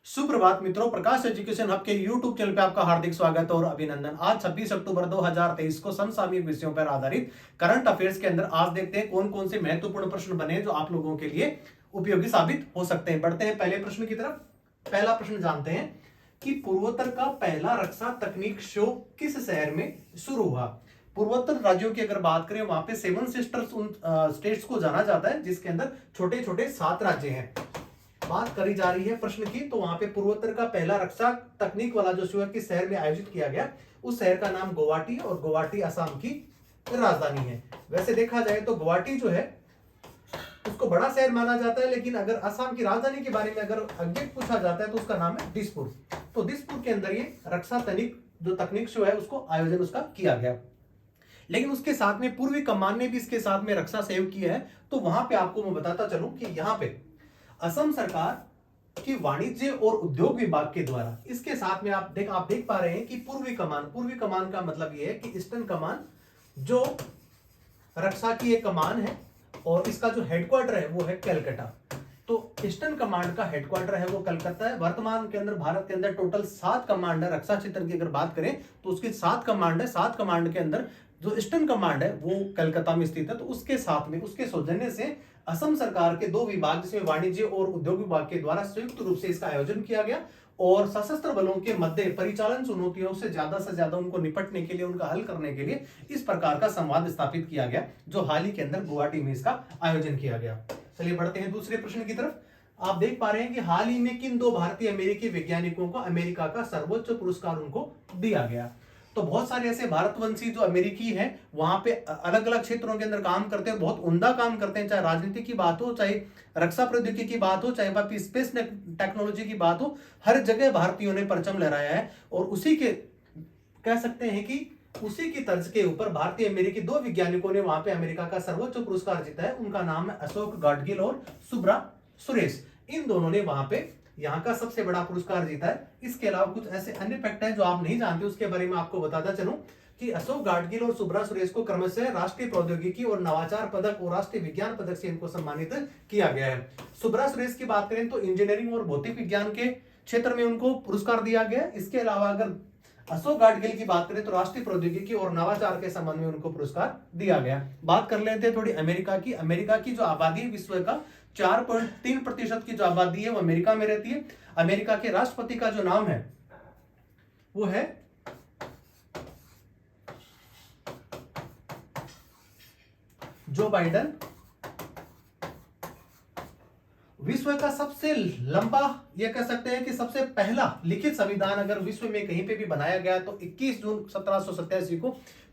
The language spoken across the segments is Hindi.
सुप्रभात मित्रों, प्रकाश एजुकेशन हब के यूट्यूब चैनल पे आपका हार्दिक स्वागत और अभिनंदन। आज 26 अक्टूबर 2023 को समसामयिक विषयों पर आधारित करंट अफेयर्स के अंदर आज देखते हैं कौन कौन से महत्वपूर्ण प्रश्न बने जो आप लोगों के लिए उपयोगी साबित हो सकते हैं। बढ़ते हैं पहले प्रश्न की तरफ। पहला प्रश्न जानते हैं कि पूर्वोत्तर का पहला रक्षा तकनीक शो किस शहर में शुरू हुआ। पूर्वोत्तर राज्यों की अगर बात करें, वहां पे सेवन सिस्टर्स उन स्टेट्स को जाना जाता है जिसके अंदर छोटे छोटे 7 राज्य हैं। बात करी जा रही है प्रश्न की, तो वहां पे पूर्वोत्तर का पहला रक्षा तकनीक वाला जो शो किस शहर में आयोजित किया गया, उस शहर का नाम गुवाहाटी और गुवाहाटी असम की राजधानी है। वैसे देखा जाए तो गुवाहाटी जो है उसको बड़ा शहर माना जाता है, लेकिन अगर असम की राजधानी के बारे में अगर आगे पूछा जाता है तो उसका नाम है दिसपुर। तो दिसपुर के अंदर ये रक्षा तकनीक शो है उसको आयोजन उसका किया गया। लेकिन उसके साथ में पूर्वी कमान ने भी इसके साथ में रक्षा सहयोग किया है। तो वहां पे आपको मैं बताता चलूं कि यहाँ पे असम सरकार की वाणिज्य और उद्योग विभाग के द्वारा इसके साथ में आप देख पा रहे हैं कि पूर्वी कमान का मतलब यह है कि ईस्टर्न कमान जो रक्षा की एक कमान है और इसका जो हेडक्वार्टर है वो है कलकत्ता। तो ईस्टर्न कमांड का हेडक्वार्टर है वो कलकत्ता है। वर्तमान के अंदर भारत के अंदर टोटल 7 कमांड है। रक्षा क्षेत्र की अगर बात करें तो उसकी 7 कमांड है। 7 कमांड के अंदर जो ईस्टर्न कमांड है वो कलकत्ता में स्थित है। तो उसके साथ में उसके सौजन्य से असम सरकार के 2 विभाग जिसमें वाणिज्य और उद्योग विभाग के द्वारा संयुक्त रूप से इसका आयोजन किया गया और सशस्त्र बलों के मध्य परिचालन चुनौतियों से ज्यादा उनको निपटने के लिए, उनका हल करने के लिए इस प्रकार का संवाद स्थापित किया गया, जो हाल ही के अंदर गुवाहाटी में इसका आयोजन किया गया। चलिए बढ़ते हैं दूसरे प्रश्न की तरफ। आप देख पा रहे हैं कि हाल ही में किन 2 भारतीय अमेरिकी वैज्ञानिकों को अमेरिका का सर्वोच्च पुरस्कार उनको दिया गया। तो बहुत सारे ऐसे भारतवंशी जो अमेरिकी हैं वहां पे अलग अलग क्षेत्रों के अंदर काम करते हैं, बहुत उम्दा काम करते हैं, चाहे राजनीति की बात हो, चाहे रक्षा प्रौद्योगिकी की बात हो, चाहे स्पेस टेक्नोलॉजी की बात हो, हर जगह भारतीयों ने परचम लहराया है। और उसी के कह सकते हैं कि उसी की तर्ज के ऊपर भारतीय अमेरिकी 2 वैज्ञानिकों ने वहां पे अमेरिका का सर्वोच्च पुरस्कार जीता है। उनका नाम है अशोक गाडगिल और सुब्रा सुरेश। इन दोनों ने वहां पे यहाँ का सबसे बड़ा पुरस्कार जीता है। इसके अलावा कुछ ऐसे अन्य फैक्ट हैं जो आप नहीं जानते, उसके बारे में आपको बताता चलूं कि अशोक गाडगिल और सुब्रा सुरेश को क्रमशः राष्ट्रीय प्रौद्योगिकी और नवाचार पदक और राष्ट्रीय विज्ञान पदक से इनको सम्मानित किया गया है। सुब्रा सुरेश की बात करें तो इंजीनियरिंग और भौतिक विज्ञान के क्षेत्र में उनको पुरस्कार दिया गया। इसके अलावा अगर अशोक गाडगिल की बात करें तो राष्ट्रीय प्रौद्योगिकी और नवाचार के संबंध में उनको पुरस्कार दिया गया। बात कर लेते हैं थोड़ी अमेरिका की। अमेरिका की जो आबादी है विश्व का 4.3% की जो आबादी है वो अमेरिका में रहती है। अमेरिका के राष्ट्रपति का जो नाम है वो है जो बाइडेन। विश्व का सबसे लंबा, यह कह सकते हैं कि सबसे पहला लिखित संविधान अगर विश्व में कहीं पे भी बनाया गया तो 21 जून 1787 को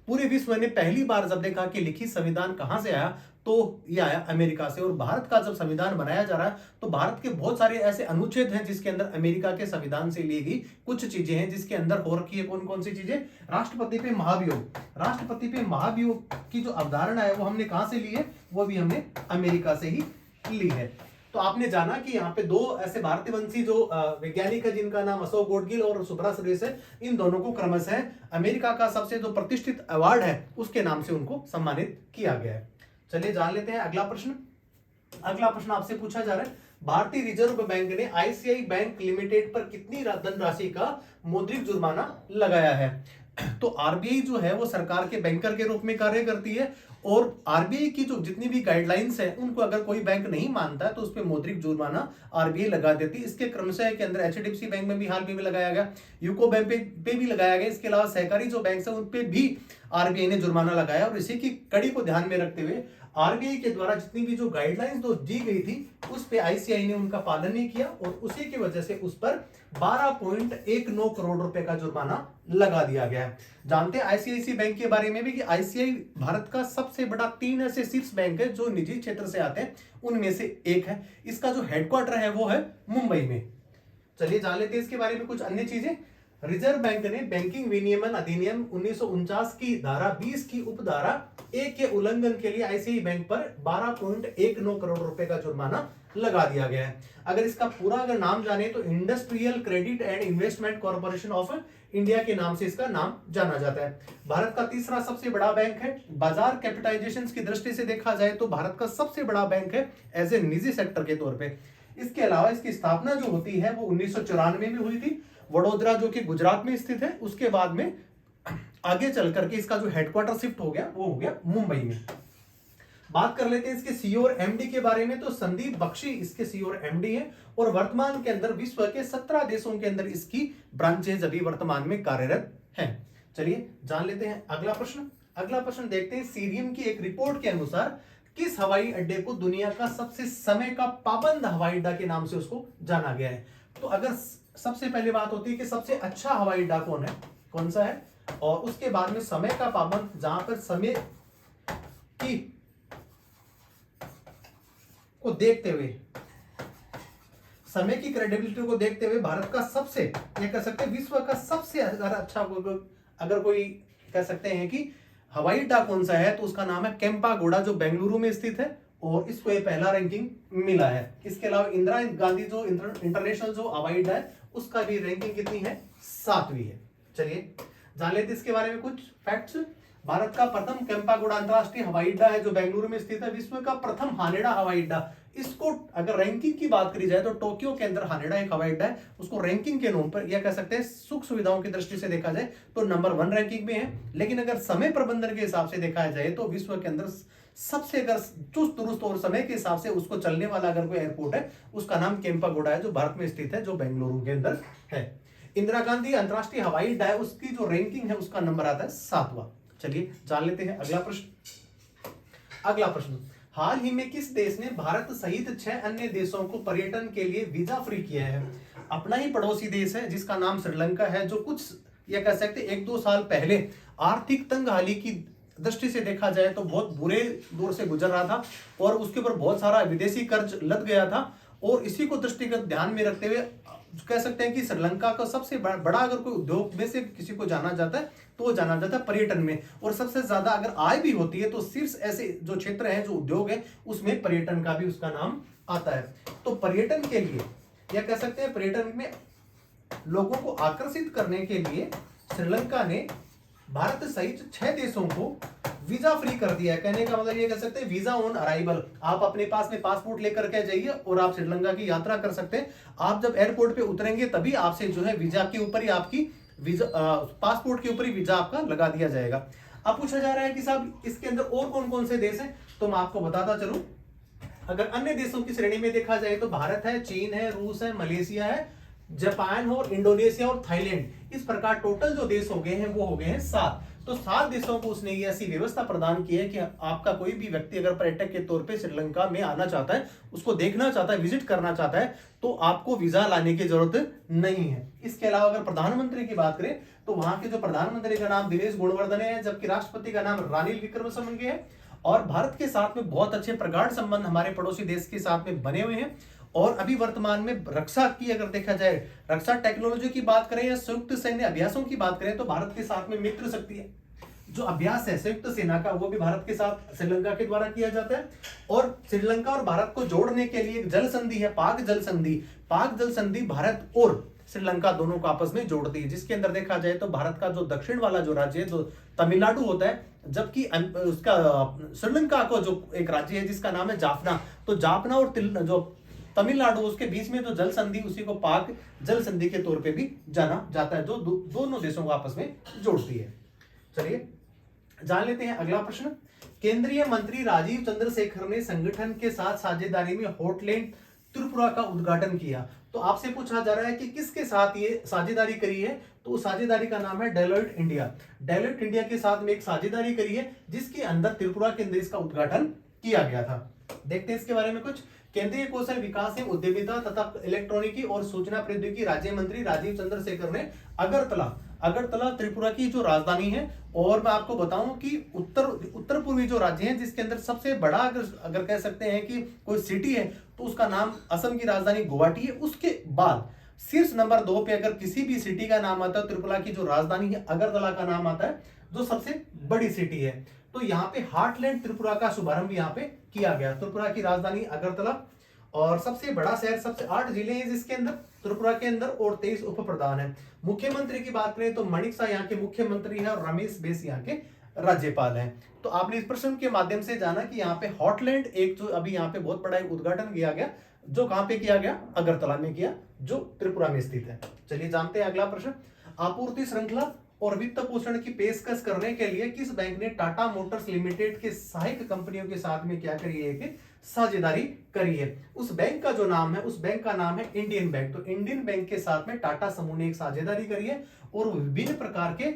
पूरे विश्व ने पहली बार जब देखा कि लिखित संविधान कहां से आया तो यह आया अमेरिका से। और भारत का जब संविधान बनाया जा रहा है तो भारत के बहुत सारे ऐसे अनुच्छेद हैं जिसके अंदर अमेरिका के संविधान से ली गई कुछ चीजें हैं, जिसके अंदर हो रखी है कौन कौन सी चीजें। राष्ट्रपति पे महाभियोग, राष्ट्रपति पे महाभियोग की जो अवधारणा है वो हमने कहां से ली है, वो भी हमने अमेरिका से ही ली है। तो आपने जाना कि यहाँ पे 2 ऐसे भारतीय वंशी जो वैज्ञानिक है जिनका नाम अशोक गाडगिल और सुब्रा सुरेश है, इन दोनों को क्रमशः अमेरिका का सबसे जो प्रतिष्ठित अवार्ड है उसके नाम से उनको सम्मानित किया गया है। चलिए जान लेते हैं अगला प्रश्न। अगला प्रश्न आपसे पूछा जा रहा है, भारतीय रिजर्व बैंक ने आईसीआई बैंक लिमिटेड पर कितनी धनराशि का मौद्रिक जुर्माना लगाया है। तो आरबीआई जो है वो सरकार के बैंकर के रूप में कार्य करती है और आरबीआई की जो जितनी भी गाइडलाइंस है उनको अगर कोई बैंक नहीं मानता है तो उस पर मौद्रिक जुर्माना आरबीआई लगा देती है। इसके क्रमशः के अंदर एचडीएफसी बैंक में भी हाल में लगाया गया, यूको बैंक पे भी लगाया गया। इसके अलावा सहकारी जो बैंक है उन पे भी आरबीआई ने जुर्माना लगाया। और इसी की कड़ी को ध्यान में रखते हुए आरबीआई के द्वारा जितनी भी जो गाइडलाइंस जो दी गई थी उस पे आईसीआई ने उनका पालन नहीं किया और उसी की वजह से उस पर 12.19 करोड़ रुपए का जुर्माना लगा दिया गया है। जानते हैं आईसीआईसी बैंक के बारे में भी कि आईसीआई भारत का सबसे बड़ा 3 ऐसे शीर्ष बैंक है जो निजी क्षेत्र से आते हैं, उनमें से एक है। इसका जो हेडक्वार्टर है वो है मुंबई में। चलिए जान लेते हैं इसके बारे में कुछ अन्य चीजें। रिजर्व बैंक ने बैंकिंग विनियमन अधिनियम 1949 की धारा 20 की उपधारा 1 के उल्लंघन के लिए आईसीआई बैंक पर 12.19 करोड़ रुपए का जुर्माना लगा दिया गया है। अगर इसका पूरा अगर नाम जाने तो industrial credit and investment corporation of India के नाम से इसका नाम जाना जाता है। भारत का तीसरा सबसे बड़ा बैंक है। बाजार कैपिटलाइजेशन की दृष्टि से देखा जाए तो भारत का सबसे बड़ा बैंक है एज ए निजी सेक्टर के तौर पे। इसके अलावा इसकी स्थापना जो होती है वो 1994 में हुई थी, वडोदरा जो कि गुजरात में स्थित है। उसके बाद में आगे चल करके इसका जो हेडक्वार्टर शिफ्ट हो गया वो हो गया मुंबई में। बात कर लेते हैं इसके सीईओ और एमडी के बारे में। तो संदीप बख्शी इसके सीईओ और एमडी है और वर्तमान के अंदर विश्व के 17 देशों के अंदर इसकी ब्रांचेज अभी वर्तमान में कार्यरत हैं। चलिए जान लेते हैं अगला प्रश्न। अगला प्रश्न देखते हैं, सीरियम की एक रिपोर्ट के अनुसार किस हवाई अड्डे को दुनिया का सबसे समय का पाबंद हवाई अड्डा के नाम से उसको जाना गया है? तो अगर सबसे पहले बात होती है कि सबसे अच्छा हवाई अड्डा कौन है, कौन सा है, और उसके बाद में समय का पाबंद, जहां पर समय की को देखते हुए, समय की क्रेडिबिलिटी को देखते हुए भारत का सबसे, ये कह सकते हैं विश्व का सबसे अच्छा अगर कोई कह सकते हैं कि हवाई अड्डा कौन सा है, तो उसका नाम है केम्पागोड़ा जो बेंगलुरु में स्थित है और इसको ये पहला रैंकिंग मिला है। इसके अलावा इंदिरा गांधी जो इंटरनेशनल जो हवाई अड्डा है उसका भी रैंकिंग कितनी है, 7वीं है। चलिए जान लेते इसके बारे में कुछ फैक्ट्स। भारत का प्रथम केम्पागोड़ा अंतरराष्ट्रीय हवाई अड्डा है जो बेंगलुरु में स्थित है। विश्व का प्रथम हानेडा हवाई अड्डा, इसको अगर रैंकिंग की बात करी जाए तो टोक्यो के अंदर हानेडा एक हवाई अड्डा है, उसको रैंकिंग के नोम पर, यह कह सकते हैं सुख सुविधाओं की दृष्टि से देखा जाए तो नंबर 1 रैंकिंग में है। लेकिन अगर समय प्रबंधन के हिसाब से देखा जाए तो विश्व के अंदर सबसे अगर चुस्त दुरुस्त और समय के हिसाब से उसको चलने वाला अगर कोई एयरपोर्ट है उसका नाम केम्पागोड़ा है जो भारत में स्थित है, जो बेंगलुरु के अंदर है। इंदिरा गांधी अंतरराष्ट्रीय हवाई अड्डा है, उसकी जो रैंकिंग है उसका नंबर आता है 7वां। चलिए जान लेते हैं अगला प्रश्न। अगला प्रश्न, हाल ही में किस देश ने भारत सहित 6 अन्य देशों को पर्यटन के लिए वीजा फ्री किया है? अपना ही पड़ोसी देश है जिसका नाम श्रीलंका है, जो कुछ यह कह सकते 1-2 साल पहले आर्थिक तंगहाली की दृष्टि से देखा जाए तो बहुत बुरे दौर से गुजर रहा था और उसके ऊपर बहुत सारा विदेशी कर्ज लद गया था। और इसी को दृष्टिगत ध्यान में रखते हुए कह सकते हैं कि श्रीलंका का सबसे बड़ा अगर कोई उद्योग में से किसी को जाना जाता है तो वो जाना जाता है पर्यटन में, और सबसे ज्यादा अगर आय भी होती है तो शीर्ष ऐसे जो क्षेत्र है, जो उद्योग है, उसमें पर्यटन का भी उसका नाम आता है। तो पर्यटन के लिए या कह सकते हैं पर्यटन में लोगों को आकर्षित करने के लिए श्रीलंका ने भारत सहित 6 देशों को वीजा फ्री कर दिया है। कहने का मतलब ये कह सकते हैं वीजा ऑन अराइवल, आप अपने पास में पासपोर्ट लेकर के जाइए और आप श्रीलंका की यात्रा कर सकते हैं। आप जब एयरपोर्ट पे उतरेंगे तभी आपसे जो है वीजा के ऊपर ही आपकी वीजा पासपोर्ट के ऊपर ही वीजा आपका लगा दिया जाएगा। अब पूछा जा रहा है कि साहब इसके अंदर और कौन कौन से देश हैं, तो मैं आपको बताता चलूं। अगर अन्य देशों की श्रेणी में देखा जाए तो भारत है, चीन है, रूस है, मलेशिया है, जापान और इंडोनेशिया और थाईलैंड। इस प्रकार टोटल जो देश हो गए हैं वो हो गए हैं 7। तो 7 देशों को उसने ये ऐसी व्यवस्था प्रदान की है कि आपका कोई भी व्यक्ति अगर पर्यटक के तौर पे श्रीलंका में आना चाहता है, उसको देखना चाहता है, विजिट करना चाहता है, तो आपको वीजा लाने की जरूरत नहीं है। इसके अलावा अगर प्रधानमंत्री की बात करें तो वहां के जो प्रधानमंत्री का नाम दिनेश गुणवर्धने है, जबकि राष्ट्रपति का नाम रानिल विक्रमसिंघे है। और भारत के साथ में बहुत अच्छे प्रगाढ़ संबंध हमारे पड़ोसी देश के साथ में बने हुए हैं। और अभी वर्तमान में रक्षा की अगर देखा जाए, रक्षा टेक्नोलॉजी की बात करें या संयुक्त सैन्य अभ्यासों की बात करें तो भारत के साथ में मित्र शक्ति है जो अभ्यास है संयुक्त सेना का, वो भी भारत के साथ श्रीलंका के द्वारा किया जाता है। और श्रीलंका और भारत को जोड़ने के लिए एक जल संधि है, पाक जल संधि। पाक जल संधि भारत और श्रीलंका दोनों को आपस में जोड़ती है, जिसके अंदर देखा जाए तो भारत का जो दक्षिण वाला जो राज्य है जो तमिलनाडु होता है, जबकि उसका श्रीलंका को जो एक राज्य है जिसका नाम है जाफना, तो जाफना और जो तमिलनाडु उसके बीच में जो जल संधि, उसी को पाक जल संधि के तौर पे भी जाना जाता है, जो दोनों देशों को आपस में जोड़ती है। चलिए जान लेते हैं अगला प्रश्न। केंद्रीय मंत्री राजीव चंद्रशेखर ने संगठन के साथ साझेदारी में हॉटलैंड त्रिपुरा का उद्घाटन किया। तो आपसे पूछा जा रहा है कि किसके साथ ये साझेदारी करी है, तो उस साझेदारी का नाम है डेलोइट इंडिया। डेलोइट इंडिया के साथ में एक साझेदारी करी है जिसके अंदर त्रिपुरा के अंदर इसका उद्घाटन किया गया था। देखते हैं इसके बारे में कुछ। केंद्रीय कौशल विकास एवं उद्यमिता तथा इलेक्ट्रॉनिकी और सूचना प्रौद्योगिकी राज्य मंत्री राजीव चंद्रशेखर ने अगरतला त्रिपुरा की जो राजधानी है, और मैं आपको बताऊं कि उत्तर पूर्वी जो राज्य है जिसके अंदर सबसे बड़ा अगर कह सकते हैं कि कोई सिटी है तो उसका नाम असम की राजधानी गुवाहाटी है। उसके बाद शीर्ष नंबर 2 पे अगर किसी भी सिटी का नाम आता है, त्रिपुरा की जो राजधानी है अगरतला का नाम आता है जो सबसे बड़ी सिटी है। तो यहाँ पे हार्टलैंड त्रिपुरा का शुभारंभ यहाँ पे किया गया। त्रिपुरा की राजधानी अगरतला और सबसे बड़ा शहर, सबसे 8 जिले हैं जिसके अंदर त्रिपुरा के अंदर और 23 उप प्रधान है। मुख्यमंत्री की बात करें तो मणिक शाह यहाँ के मुख्यमंत्री है और रमेश बैस यहाँ के राज्यपाल हैं। तो आपने इस प्रश्न के माध्यम से जाना कि यहाँ पे हॉटलैंड एक जो अभी यहाँ पे बहुत बड़ा एक उद्घाटन किया गया जो कहां पे किया गया, अगरतला में किया, जो त्रिपुरा में स्थित है। चलिए जानते हैं अगला प्रश्न। आपूर्ति श्रृंखला और वित्त पोषण की पेशकश करने के लिए किस बैंक ने टाटा मोटर्स लिमिटेड के सहायक कंपनियों के साथ में क्या करी है कि साझेदारी करी है। उस बैंक का जो नाम है, उस बैंक का नाम है इंडियन बैंक। तो इंडियन बैंक के साथ में टाटा समूह ने एक साझेदारी करी है और विभिन्न प्रकार के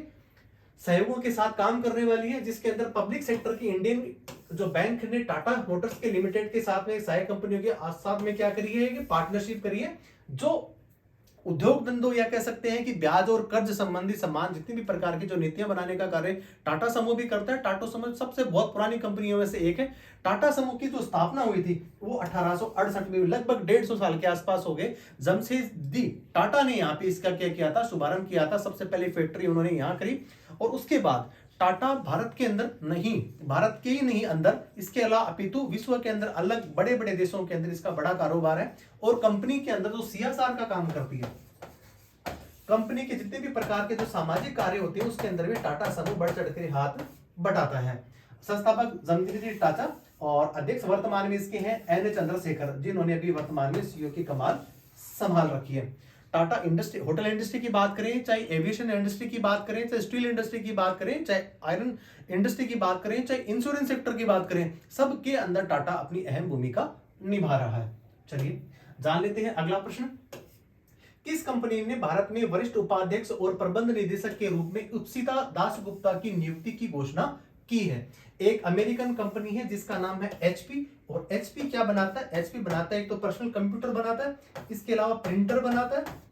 सहयोगों के साथ काम करने वाली है, जिसके अंदर पब्लिक सेक्टर की इंडियन जो बैंक ने टाटा मोटर्स के लिमिटेड के साथ में सहायक कंपनियों के साथ में क्या करी है कि पार्टनरशिप करी है। जो उद्योग धंधों या कह सकते हैं कि ब्याज और कर्ज संबंधी सम्मान जितनी भी प्रकार की जो नीतियां बनाने का कार्य टाटा समूह भी करता है। टाटा समूह सबसे बहुत पुरानी कंपनियों में से एक है। टाटा समूह की जो स्थापना हुई थी वो 1868 में, लगभग 150 साल के आसपास हो गए। जमशेदजी टाटा ने यहाँ पे इसका क्या किया था, शुभारंभ किया था। सबसे पहले फैक्ट्री उन्होंने यहाँ करी और उसके बाद टाटा भारत के अंदर नहीं, भारत के ही नहीं अंदर, इसके अलावा अपितु विश्व के अंदर अलग बड़े बड़े देशों के अंदर इसका बड़ा कारोबार है। और कंपनी के अंदर जो सीएसआर का काम करती है, कंपनी के जितने भी प्रकार के जो सामाजिक कार्य होते हैं उसके अंदर भी टाटा समूह बढ़ चढ़ कर हाथ बटाता है। संस्थापक जमशेदजी टाटा और अध्यक्ष वर्तमान में इसके हैं एन चंद्रशेखर, जिन्होंने अभी वर्तमान में सीईओ की कमान संभाल रखी है। टाटा इंडस्ट्री, होटल इंडस्ट्री की बात करें, चाहे एविएशन इंडस्ट्री की बात करें, चाहे स्टील इंडस्ट्री की बात करें, चाहे आयरन इंडस्ट्री की बात करें, चाहे इंश्योरेंस सेक्टर की बात करें, सबके अंदर टाटा अपनी अहम भूमिका निभा रहा है। चलिए जान लेते हैं अगला प्रश्न। किस कंपनी ने भारत में वरिष्ठ उपाध्यक्ष और प्रबंध निदेशक के रूप में उप्सिता दासगुप्ता की नियुक्ति की घोषणा की है? एक अमेरिकन कंपनी है जिसका नाम है एचपी। और एचपी क्या बनाता है? एचपी बनाता है एक तो पर्सनल कंप्यूटर बनाता है, इसके अलावा प्रिंटर बनाता है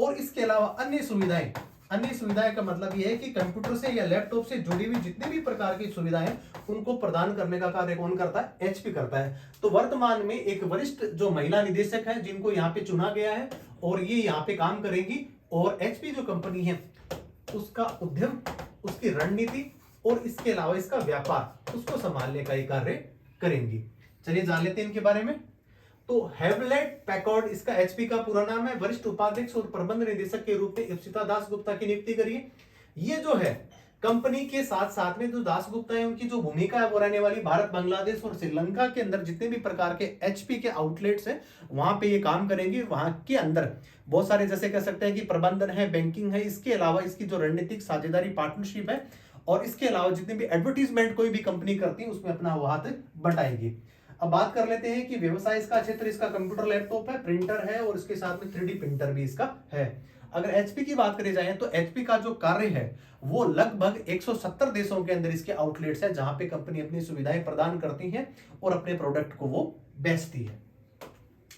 और इसके अलावा अन्य सुविधाएं। अन्य सुविधाएं का मतलब यह है कि कंप्यूटर से या लैपटॉप से जुड़ी हुई जितने भी प्रकार की सुविधाएं उनको प्रदान करने का कार्य कौन करता है? एचपी करता है। तो वर्तमान में एक वरिष्ठ जो महिला निदेशक है जिनको यहाँ पे चुना गया है और ये यहाँ पे काम करेंगी। और एचपी जो कंपनी है उसका उद्यम, उसकी रणनीति और इसके अलावा इसका व्यापार, उसको संभालने का ये कार्य करेंगी। चलिए जान लेते हैं इनके बारे में। तो हेवलेट पैकर्ड इसका एचपी का पूरा नाम है। वरिष्ठ उपाध्यक्ष और प्रबंध निदेशक के रूप में इप्सिता दासगुप्ता की नियुक्ति करी है। ये जो है कंपनी के साथ साथ में जो दासगुप्ता है उनकी जो भूमिका है वो रहने वाली भारत, बांग्लादेश और श्रीलंका के अंदर जितने भी प्रकार के एचपी के आउटलेट्स हैं वहां पे ये काम करेंगे। वहां के अंदर बहुत सारे जैसे कह सकते हैं कि प्रबंधन है, बैंकिंग है, इसके अलावा इसकी जो रणनीतिक साझेदारी पार्टनरशिप है और इसके अलावा जितने भी एडवर्टीजमेंट कोई भी कंपनी करती है उसमें अपना वो हाथ बटाएगी। अब बात कर लेते हैं कि व्यवसाय इसका क्षेत्र, इसका कंप्यूटर लैपटॉप है, प्रिंटर है और इसके साथ में 3D प्रिंटर भी इसका है। अगर एचपी की बात करी जाए तो एचपी का जो कार्य है वो लगभग 170 देशों के अंदर इसके आउटलेट्स है जहां पे कंपनी अपनी सुविधाएं प्रदान करती है और अपने प्रोडक्ट को वो बेचती है।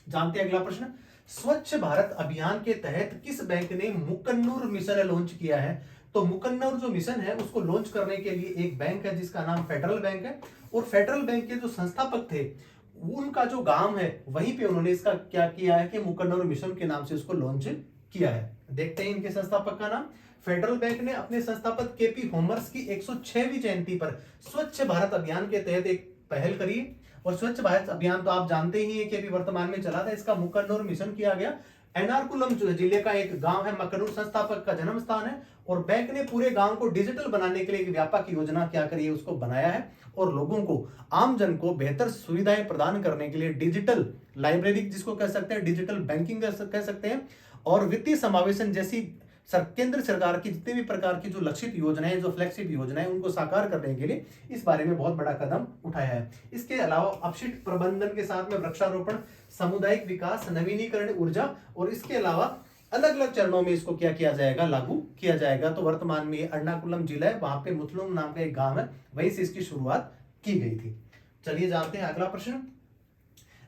जानते हैं अगला प्रश्न। स्वच्छ भारत अभियान के तहत किस बैंक ने मुकन्नूर मिशन लॉन्च किया है? तो मुकन्नूर जो मिशन है उसको लॉन्च करने के लिए एक बैंक है जिसका नाम फेडरल बैंक है। और फेडरल बैंक के जो संस्थापक थे उनका जो गांव है वहीं पे उन्होंने इसका क्या किया है कि मुकन्नूर मिशन के नाम से उसको लॉन्च किया है। देखते हैं इनके संस्थापक का नाम। फेडरल बैंक ने अपने संस्थापक केपी होमर्स की 106वीं जयंती पर स्वच्छ भारत अभियान के तहत एक पहल करी। और स्वच्छ भारत अभियान तो आप जानते ही हैं कि अभी वर्तमान में चला था। इसका मुकन्नूर मिशन किया गया। एर्नाकुलम जो जिले का एक गांव है, मकनूर संस्थापक का जन्म स्थान है। और बैंक ने पूरे गांव को डिजिटल बनाने के लिए एक व्यापक योजना क्या करी है, उसको बनाया है और लोगों को, आम जन को बेहतर सुविधाएं प्रदान करने के लिए डिजिटल लाइब्रेरी जिसको कह सकते हैं, डिजिटल बैंकिंग कह सकते हैं और वित्तीय समावेशन जैसी केंद्र सरकार की जितने भी प्रकार की जो लक्षित योजनाएं, जो फ्लैगशिप योजनाएं, उनको साकार करने के लिए इस बारे में बहुत बड़ा कदम उठाया है। इसके अलावा अपशिष्ट प्रबंधन के साथ में वृक्षारोपण, सामुदायिक विकास, नवीनीकरण ऊर्जा और इसके अलावा अलग अलग चरणों में इसको क्या किया जाएगा, लागू किया जाएगा। तो वर्तमान में एर्नाकुलम जिला है, वहां पे मुथलुम नाम का एक गांव है, वहीं से इसकी शुरुआत की गई थी। चलिए जानते हैं अगला प्रश्न।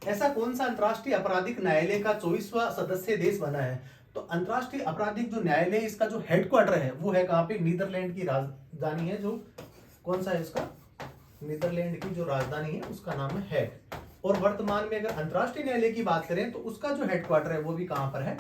ऐसा कौन सा अंतरराष्ट्रीय आपराधिक न्यायालय का 24वां सदस्य देश बना है? तो अंतरराष्ट्रीय आपराधिक जो न्यायालय है इसका जो हेडक्वार्टर है वो है कहां पे? नीदरलैंड की राजधानी है, जो कौन सा है इसका? नीदरलैंड की जो राजधानी है उसका नाम है हैग। और वर्तमान में अगर अंतरराष्ट्रीय न्यायालय की बात करें तो उसका जो हेडक्वार्टर है वो भी कहां पर है?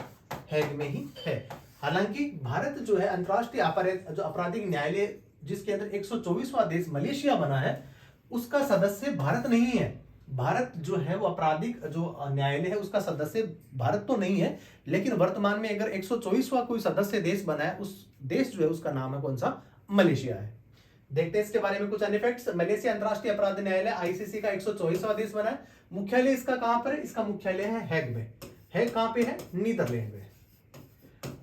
हैग में ही है। हालांकि भारत जो है अंतरराष्ट्रीय आपराधिक न्यायालय जिसके अंदर 124वां देश मलेशिया बना है, उसका सदस्य भारत नहीं है। भारत जो है वो आपराधिक जो न्यायालय है उसका सदस्य भारत तो नहीं है, लेकिन वर्तमान में अगर 124वां कोई सदस्य देश बना है, उस देश जो है उसका नाम है कौन सा? मलेशिया है। देखते हैं इसके बारे में कुछ अन्य फैक्ट्स। मलेशिया अंतरराष्ट्रीय अपराध न्यायालय आईसीसी का 124वां देश बना है। मुख्यालय इसका कहां पर है? इसका मुख्यालय है हैग में। हैग कहां पे है? नीदरलैंड में।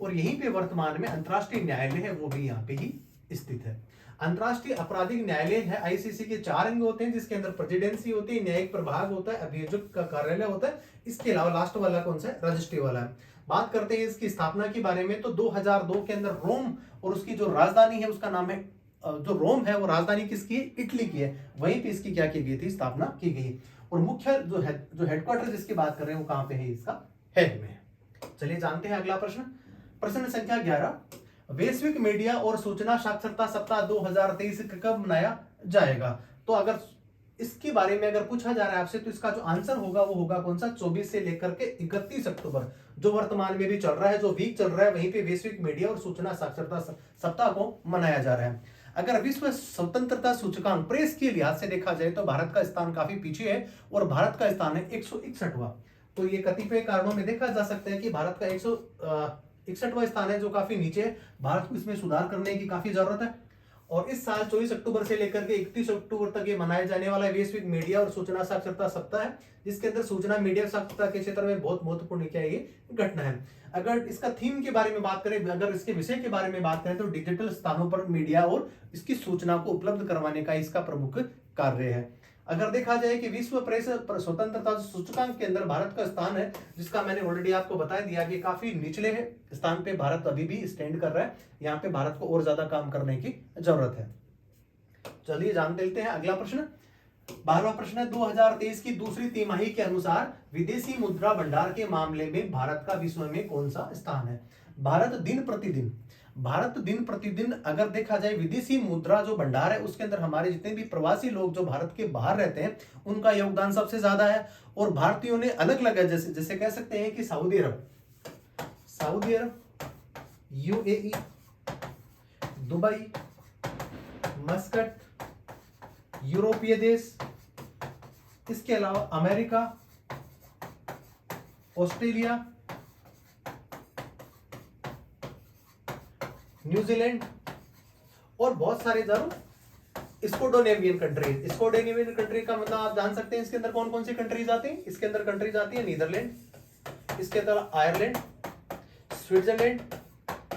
और यहीं पे वर्तमान में अंतरराष्ट्रीय न्यायालय है, वो भी यहाँ पे ही स्थित है। अंतरराष्ट्रीय आपराधिक न्यायालय है आईसीसी के 4 अंग होते हैं, जिसके अंदर प्रेसिडेंसी होती है, न्यायिक प्रभाग होता है, अभियोजक का कार्यालय होता है। इसके अलावा लास्ट वाला कौन सा है? रजिस्ट्री वाला है। बात करते हैं इसकी स्थापना के बारे में, तो 2002 के अंदर रोम और उसकी जो राजधानी है उसका नाम है, जो रोम है वो राजधानी किसकी है? इटली की है। वहीं पे इसकी क्या की गई थी? स्थापना की गई। और मुख्य जो हेडक्वार्टर जिसकी बात कर रहे हैं वो कहां पे है? इसका हैग में है। चलिए जानते हैं अगला प्रश्न। प्रश्न संख्या 11, वैश्विक मीडिया और सूचना साक्षरता सप्ताह 2023 कब मनाया जाएगा? तो अगर इसके बारे में अगर पूछा जा रहा है आपसे, तो इसका जो आंसर होगा वो होगा कौन सा? 24 से लेकर के 31 अक्टूबर, जो वर्तमान में भी चल रहा है, जो वीक चल रहा है, वहीं पे वैश्विक मीडिया और सूचना साक्षरता सप्ताह को मनाया जा रहा है। अगर विश्व स्वतंत्रता सूचकांक प्रेस के लिहाज से देखा जाए तो भारत का स्थान काफी पीछे है, और भारत का स्थान है 161वां। तो ये कतिपय कारणों में देखा जा सकता है कि भारत का 161वां स्थान है, जो काफी नीचे है। भारत को इसमें सुधार करने की काफी जरूरत है। और इस साल 24 अक्टूबर से लेकर के 31 अक्टूबर तक ये मनाया जाने वाला वैश्विक मीडिया और सूचना साक्षरता सप्ताह है, जिसके अंदर सूचना मीडिया साक्षरता के क्षेत्र में बहुत महत्वपूर्ण क्या ये घटना है। अगर इसका थीम के बारे में बात करें, अगर इसके विषय के बारे में बात करें, तो डिजिटल स्थानों पर मीडिया और इसकी सूचना को उपलब्ध करवाने का इसका प्रमुख कार्य है। अगर देखा जाए कि विश्व प्रेस स्वतंत्रता सूचकांक के अंदर भारत का स्थान है, जिसका मैंने ऑलरेडी आपको बता दिया कि काफी निचले है स्थान पे भारत अभी भी स्टैंड कर रहा है। यहाँ पे भारत को और ज्यादा काम करने की जरूरत है। चलिए जान लेते हैं अगला प्रश्न। 12वां प्रश्न है, 2023 की दूसरी तिमाही के अनुसार विदेशी मुद्रा भंडार के मामले में भारत का विश्व में कौन सा स्थान है? भारत दिन प्रतिदिन अगर देखा जाए विदेशी मुद्रा जो भंडार है उसके अंदर हमारे जितने भी प्रवासी लोग जो भारत के बाहर रहते हैं उनका योगदान सबसे ज्यादा है। और भारतीयों ने अलग अलग, जैसे कह सकते हैं कि सऊदी अरब, यूएई, दुबई, मस्कट, यूरोपीय देश, इसके अलावा अमेरिका, ऑस्ट्रेलिया, न्यूजीलैंड और बहुत सारे स्कोंडिनेवियन कंट्री का मतलब आप जान सकते हैं इसके अंदर कौन कौन सी कंट्रीज आती हैं। इसके अंदर कंट्रीज आती है नीदरलैंड, इसके अलावा आयरलैंड, स्विट्जरलैंड,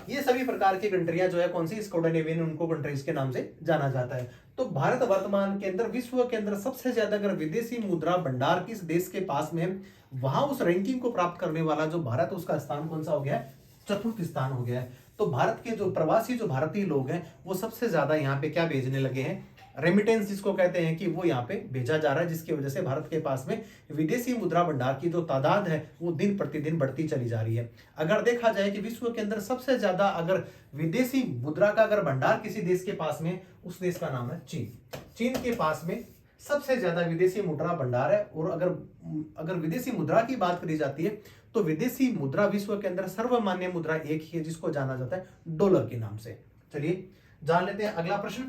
ये सभी प्रकार की कंट्रियां जो है कौन सी? स्कोंडिनेवियन, उनको कंट्रीज के नाम से जाना जाता है। तो भारत वर्तमान के अंदर विश्व के अंदर सबसे ज्यादा अगर विदेशी मुद्रा भंडार किस देश के पास में, वहां उस रैंकिंग को प्राप्त करने वाला जो भारत, उसका स्थान कौन सा हो गया है? चतुर्थ स्थान हो गया है। तो भारत के जो प्रवासी जो भारतीय लोग हैं वो सबसे ज्यादा यहाँ पे क्या भेजने लगे हैं? रेमिटेंस जिसको कहते हैं, कि वो यहाँ पे भेजा जा रहा है, जिसकी वजह से भारत के पास में विदेशी मुद्रा भंडार की जो तादाद है वो दिन प्रतिदिन बढ़ती चली जा रही है। अगर देखा जाए कि विश्व के अंदर सबसे ज्यादा अगर विदेशी मुद्रा का अगर भंडार किसी देश के पास में, उस देश का नाम है चीन। चीन के पास में सबसे ज्यादा विदेशी मुद्रा भंडार है। और अगर विदेशी मुद्रा की बात करी जाती है तो विदेशी मुद्रा विश्व के अंदर सर्वमान्य मुद्रा एक ही है, जिसको जाना जाता है डॉलर के नाम से। चलिए जान लेते हैं अगला प्रश्न।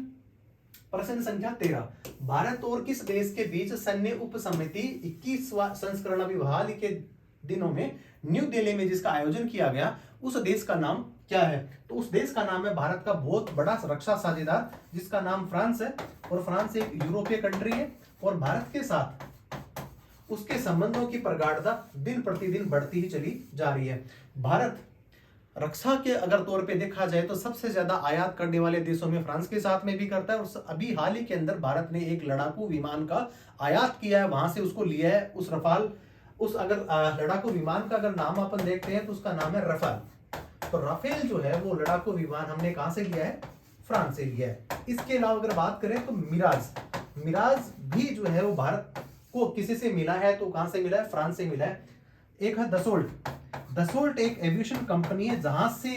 प्रश्न संख्या 13, भारत और किस देश के बीच सैन्य उप समिति 21वां संस्करण अभी हाल ही के दिनों में न्यू दिल्ली में जिसका आयोजन किया गया, उस देश का नाम क्या है? तो उस देश का नाम है भारत का बहुत बड़ा रक्षा साझेदार, जिसका नाम फ्रांस है। और फ्रांस एक यूरोपीय कंट्री है, और भारत के साथ उसके संबंधों की प्रगाढ़ता दिन प्रतिदिन बढ़ती ही चली जा रही है। भारत रक्षा के अगर तौर पे देखा जाए तो सबसे ज्यादा आयात करने वाले देशों में फ्रांस के साथ में भी करता है। और अभी हाल ही के अंदर भारत ने एक लड़ाकू विमान का आयात किया है, वहां से उसको लिया है, उस रफाल, उस अगर लड़ाकू विमान का अगर नाम अपन देखते हैं तो उसका नाम है रफाल। तो राफेल जो है वो लड़ाकू विमान हमने कहां से लिया है? फ्रांस से लिया है। इसके अलावा अगर बात करें तो मिराज भी जो है वो भारत को किसी से मिला है, तो कहां से मिला है? फ्रांस से मिला है। एक है दसोल्ट एक एविएशन कंपनी है, जहां से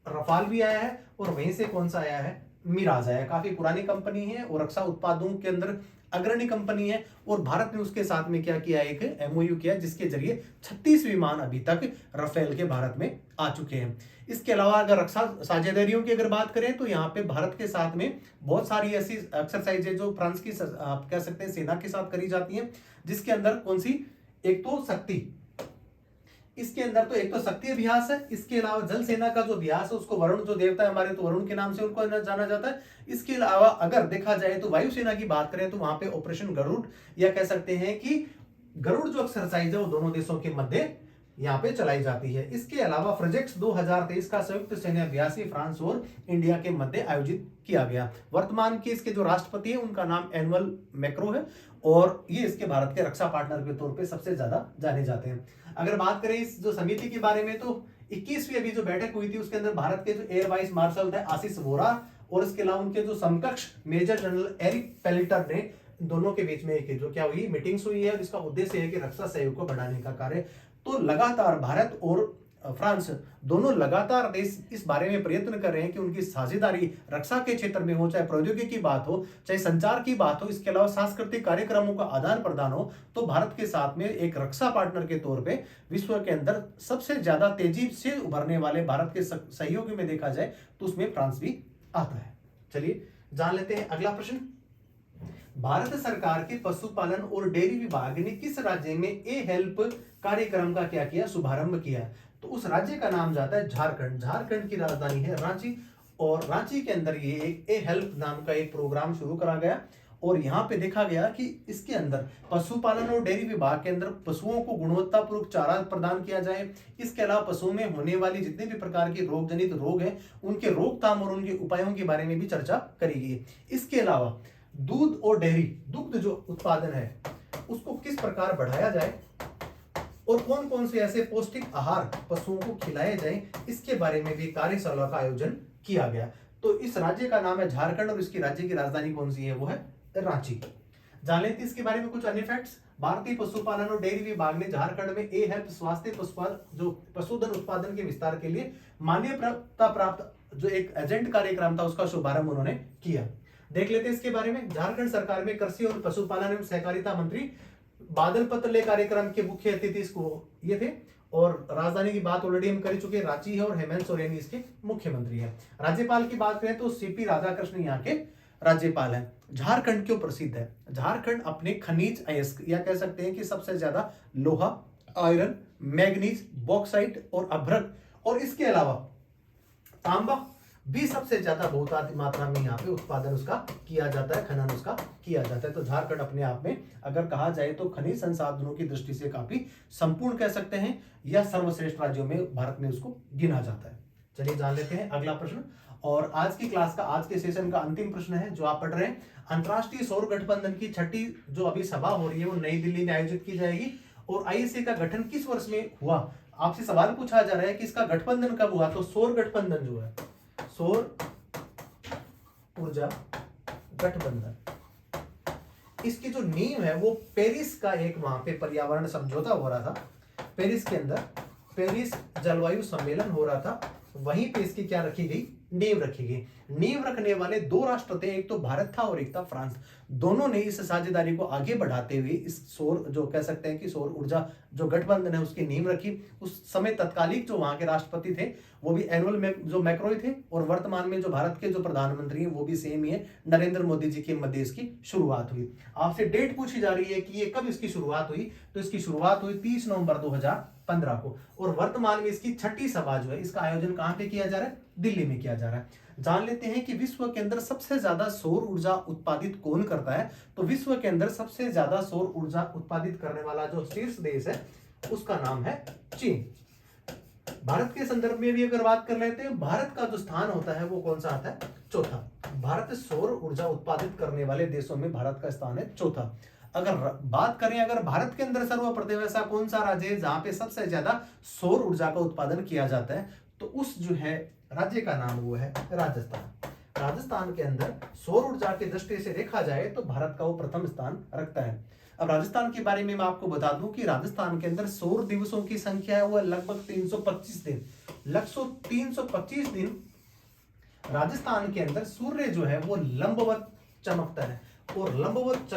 रफाल भी आया है, और वहीं से कौन सा आया है? मिराज आया है। काफी पुरानी कंपनी है और रक्षा उत्पादों के अंदर अग्रणी कंपनी है। और भारत ने उसके साथ में क्या किया? एक एमओयू किया, जिसके जरिए 36 विमान अभी तक राफेल के भारत में आ चुके हैं। इसके अलावा अगर रक्षा साझेदारियों की अगर बात करें तो यहाँ पे भारत के साथ में बहुत सारी ऐसी एक्सरसाइज है जो फ्रांस की आप कह सकते हैं सेना के साथ करी जाती है, जिसके अंदर कौन सी? एक तो शक्ति, इसके अंदर तो एक तो शक्ति अभ्यास है, इसके अलावा जल सेना का जो अभ्यास है उसको वरुण जो देवता है हमारे, तो वरुण के नाम से उनको जाना जाता है। इसके अलावा अगर देखा जाए तो वायुसेना की बात करें तो वहां पे ऑपरेशन गरुड़, या कह सकते हैं कि गरुड़ जो एक्सरसाइज है वो दोनों देशों के मध्य यहाँ पे चलाई जाती है। इसके अलावा प्रोजेक्ट 2023 का संयुक्त सैन्य अभ्यास फ्रांस और इंडिया के मध्य आयोजित किया गया। वर्तमान के इसके जो राष्ट्रपति है उनका नाम एनुअल मैक्रो है, और ये इसके भारत के रक्षा पार्टनर के तौर पे सबसे ज्यादा जाने जाते हैं। अगर बात करें इस जो समिति के बारे में, तो 21वीं अभी जो बैठक हुई थी उसके अंदर भारत के जो एयर वाइस मार्शल थे आशीष वोरा, और इसके अलावा उनके जो समकक्ष मेजर जनरल एरिक पेलिटर ने, दोनों के बीच में एक जो क्या हुई मीटिंग्स हुई है, और इसका उद्देश्य है कि रक्षा सहयोग को बढ़ाने का कार्य। तो लगातार भारत और फ्रांस दोनों लगातार देश इस बारे में प्रयत्न कर रहे हैं कि उनकी साझेदारी रक्षा के क्षेत्र में हो, चाहे प्रौद्योगिकी की बात हो, चाहे संचार की बात हो, इसके अलावा सांस्कृतिक कार्यक्रमों का आदान प्रदान हो। तो भारत के साथ में एक रक्षा पार्टनर के तौर पे विश्व के अंदर सबसे ज्यादा तेजी से उभरने वाले भारत के सहयोगी में देखा जाए तो उसमें फ्रांस भी आता है। चलिए जान लेते हैं अगला प्रश्न। भारत सरकार के पशुपालन और डेयरी विभाग ने किस राज्य में ए हेल्प कार्यक्रम का क्या किया, शुभारंभ किया? तो उस राज्य का नाम जाता है झारखंड। झारखंड की राजधानी है रांची, और रांची के अंदर ये एक ए हेल्प नाम का एक प्रोग्राम शुरू करा गया, और यहाँ पे देखा गया कि इसके अंदर पशुपालन और डेयरी विभाग के अंदर पशुओं को गुणवत्तापूर्ण चारा प्रदान किया जाए। इसके अलावा पशुओं में होने वाली जितने भी प्रकार के रोग जनित रोग हैं उनके रोकथाम और उनके उपायों के बारे में भी चर्चा करी गई। इसके अलावा दूध और डेयरी, दुग्ध जो उत्पादन है उसको किस प्रकार बढ़ाया जाए और कौन कौन से ऐसे पौष्टिक आहार पशुओं को खिलाए जाए, इसके बारे में भी कार्यशाला का आयोजन किया गया। तो इस राज्य का नाम है झारखंड, और इसकी राज्य की राजधानी कौन सी है, वो है रांची। जान लेते इसके बारे में कुछ अन्य फैक्ट्स। भारतीय पशुपालन और डेयरी विभाग ने झारखंड में ए हेल्प स्वास्थ्य जो पशुधन उत्पादन के विस्तार के लिए मान्यता प्राप्त जो एक एजेंट कार्यक्रम था उसका शुभारंभ उन्होंने किया। देख लेते हैं इसके बारे में। झारखंड सरकार में कृषि और पशुपालन एवं सहकारिता मंत्री बादल पत्रले कार्यक्रम के मुख्य अतिथि इसको ये थे, और राजधानी की बात ऑलरेडी हम कर चुके, रांची है, और हेमंत सोरेन इसके मुख्यमंत्री है। राज्यपाल की बात करें तो सीपी राधाकृष्ण यहाँ के राज्यपाल हैं। झारखंड क्यों प्रसिद्ध है? झारखंड अपने खनिज अयस्क, या कह सकते हैं कि सबसे ज्यादा लोहा, आयरन, मैग्नीज, बॉक्साइट और अभ्रक, और इसके अलावा तांबा भी सबसे ज्यादा बहुतायत मात्रा में यहाँ पे उत्पादन उसका किया जाता है, खनन उसका किया जाता है। तो झारखंड अपने आप में अगर कहा जाए तो खनिज संसाधनों की दृष्टि से काफी संपूर्ण कह सकते हैं, या सर्वश्रेष्ठ राज्यों में भारत में उसको गिना जाता है। चलिए जान लेते हैं अगला प्रश्न। और आज की क्लास का, आज के सेशन का अंतिम प्रश्न है जो आप पढ़ रहे हैं। अंतरराष्ट्रीय सौर गठबंधन की छठी जो अभी सभा हो रही है वो नई दिल्ली में आयोजित की जाएगी, और आईएसए का गठन किस वर्ष में हुआ? आपसे सवाल पूछा जा रहा है कि इसका गठबंधन कब हुआ। तो सौर गठबंधन जो है, सौर ऊर्जा गठबंधन, इसकी जो नींव है वो पेरिस का एक वहां पे पर्यावरण समझौता हो रहा था। पेरिस के अंदर पेरिस जलवायु सम्मेलन हो रहा था, वहीं पे इसकी क्या रखी गई, नींव रखी गई। नींव रखने वाले दो राष्ट्र थे, एक तो भारत था और एक था फ्रांस। दोनों ने इस साझेदारी को आगे बढ़ाते हुए इस सौर जो कह सकते हैं कि सौर ऊर्जा जो गठबंधन है उसकी नींव रखी। उस समय तत्कालिक जो वहां के राष्ट्रपति थे वो भी एनुअल में जो मैक्रो थे, और वर्तमान में जो भारत के जो प्रधानमंत्री हैं वो भी सेम ही है, नरेंद्र मोदी जी के मध्य इसकी शुरुआत हुई। आपसे डेट पूछी जा रही है कि ये कब इसकी शुरुआत हुई, तो इसकी शुरुआत हुई 30 नवंबर 2015 को, और वर्तमान में इसकी छठी सभा जो है इसका आयोजन कहां पे किया जा रहा है, दिल्ली में किया जा रहा है। जान लेते हैं कि विश्व के अंदर सबसे ज्यादा सौर ऊर्जा उत्पादित कौन करता है। तो विश्व के अंदर सबसे ज्यादा सौर ऊर्जा उत्पादित करने वाला जो शीर्ष देश है उसका नाम है चीन। भारत के संदर्भ में भी अगर बात कर लेते हैं, भारत का जो स्थान होता है वो कौन सा आता है, चौथा। भारत सौर ऊर्जा उत्पादित करने वाले देशों में भारत का स्थान है चौथा। अगर बात करें अगर भारत के अंदर सर्वप्रथम ऐसा कौन सा राज्य है जहां पे सबसे ज्यादा सौर ऊर्जा का उत्पादन किया जाता है, तो उस जो है राज्य का नाम वो है राजस्थान। राजस्थान के अंदर सौर ऊर्जा की दृष्टि से देखा जाए तो भारत का वो प्रथम स्थान रखता है। अब राजस्थान के बारे में मैं आपको बता दूं कि राजस्थान के अंदर सौर दिवसों की संख्या है वो लगभग 325 दिन। लगभग 325 दिन राजस्थान के अंदर सूर्य जो है वो लंबवत चमकता है, और लंबवत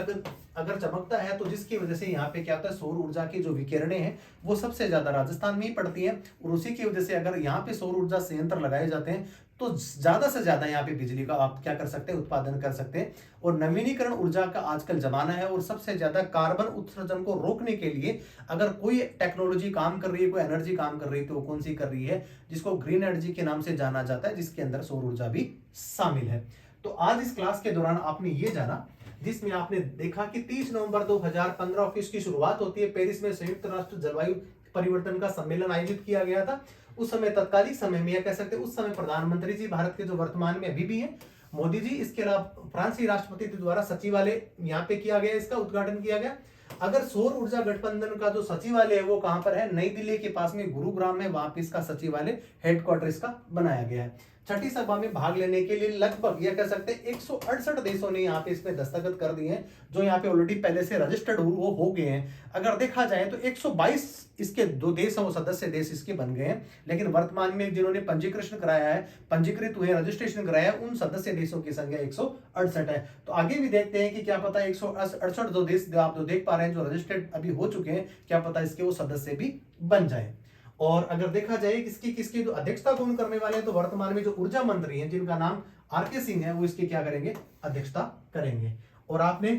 अगर चमकता है तो जिसकी वजह से यहाँ पे क्या होता है, सौर ऊर्जा की जो विकिरणें हैं वो सबसे ज्यादा राजस्थान में ही पड़ती है। और उसी की वजह से अगर यहाँ पे सौर ऊर्जा संयंत्र लगाए जाते हैं तो ज्यादा से ज्यादा यहाँ पे बिजली का आप क्या कर सकते हैं, उत्पादन कर सकते हैं। और नवीनीकरण ऊर्जा का आजकल जमाना है और सबसे ज्यादा कार्बन उत्सर्जन को रोकने के लिए अगर कोई टेक्नोलॉजी काम कर रही है, कोई एनर्जी काम कर रही है, तो कौन सी कर रही है, जिसको ग्रीन एनर्जी के नाम से जाना जाता है, जिसके अंदर सौर ऊर्जा भी शामिल है। तो आज इस क्लास के दौरान आपने ये जाना, जिसमें आपने देखा कि 30 नवंबर 2015 ऑफिस की शुरुआत होती है। पेरिस में संयुक्त राष्ट्र जलवायु परिवर्तन का सम्मेलन आयोजित किया गया था। उस समय तत्कालिक समय में, या कह सकते हैं उस समय प्रधानमंत्री जी भारत के जो वर्तमान में अभी भी हैं, मोदी जी। इसके अलावा फ्रांसीसी राष्ट्रपति द्वारा सचिवालय यहाँ पे किया गया, इसका उद्घाटन किया गया। अगर सौर ऊर्जा गठबंधन का जो सचिवालय है वो कहां पर है, नई दिल्ली के पास में गुरुग्राम में, वहां पे इसका सचिवालय हेडक्वार्टर इसका बनाया गया है। छठी सभा में भाग लेने के लिए लगभग यह कह सकते हैं 168 देशों ने यहाँ पे इसमें दस्तखत कर दिए हैं, जो यहाँ पे ऑलरेडी पहले से रजिस्टर्ड वो हो गए हैं। अगर देखा जाए तो 122 इसके जो देश हैं वो सदस्य देश इसके बन गए हैं, लेकिन वर्तमान में जिन्होंने पंजीकृत कराया है, पंजीकृत हुए, रजिस्ट्रेशन कराया है, उन सदस्य देशों की संख्या 168 है। तो आगे भी देखते हैं कि क्या पता 168 जो देश आप जो देख पा रहे हैं जो रजिस्टर्ड अभी हो चुके हैं, क्या पता इसके वो सदस्य भी बन जाए। और अगर देखा जाए किसकी जो अध्यक्षता कौन करने वाले हैं, तो वर्तमान में जो ऊर्जा मंत्री हैं जिनका नाम आरके सिंह है, वो इसकी क्या करेंगे, अध्यक्षता करेंगे। और आपने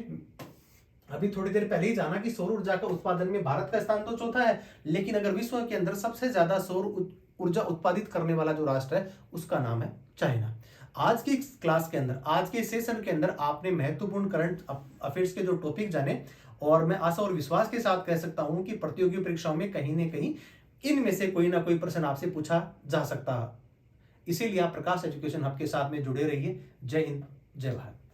अभी थोड़ी देर पहले ही जाना कि सौर ऊर्जा का उत्पादन में भारत का स्थान तो चौथा है, लेकिन अगर विश्व के अंदर सबसे ज्यादा सौर ऊर्जा उत्पादित करने वाला जो राष्ट्र है उसका नाम है चाइना। आज की क्लास के अंदर, आज के सेशन के अंदर आपने महत्वपूर्ण करंट अफेयर्स के जो टॉपिक जाने, और मैं आशा और विश्वास के साथ कह सकता हूं कि प्रतियोगी परीक्षाओं में कहीं ना कहीं इनमें से कोई ना कोई प्रश्न आपसे पूछा जा सकता है। इसीलिए आप प्रकाश एजुकेशन हब के साथ में जुड़े रहिए। जय हिंद, जय भारत।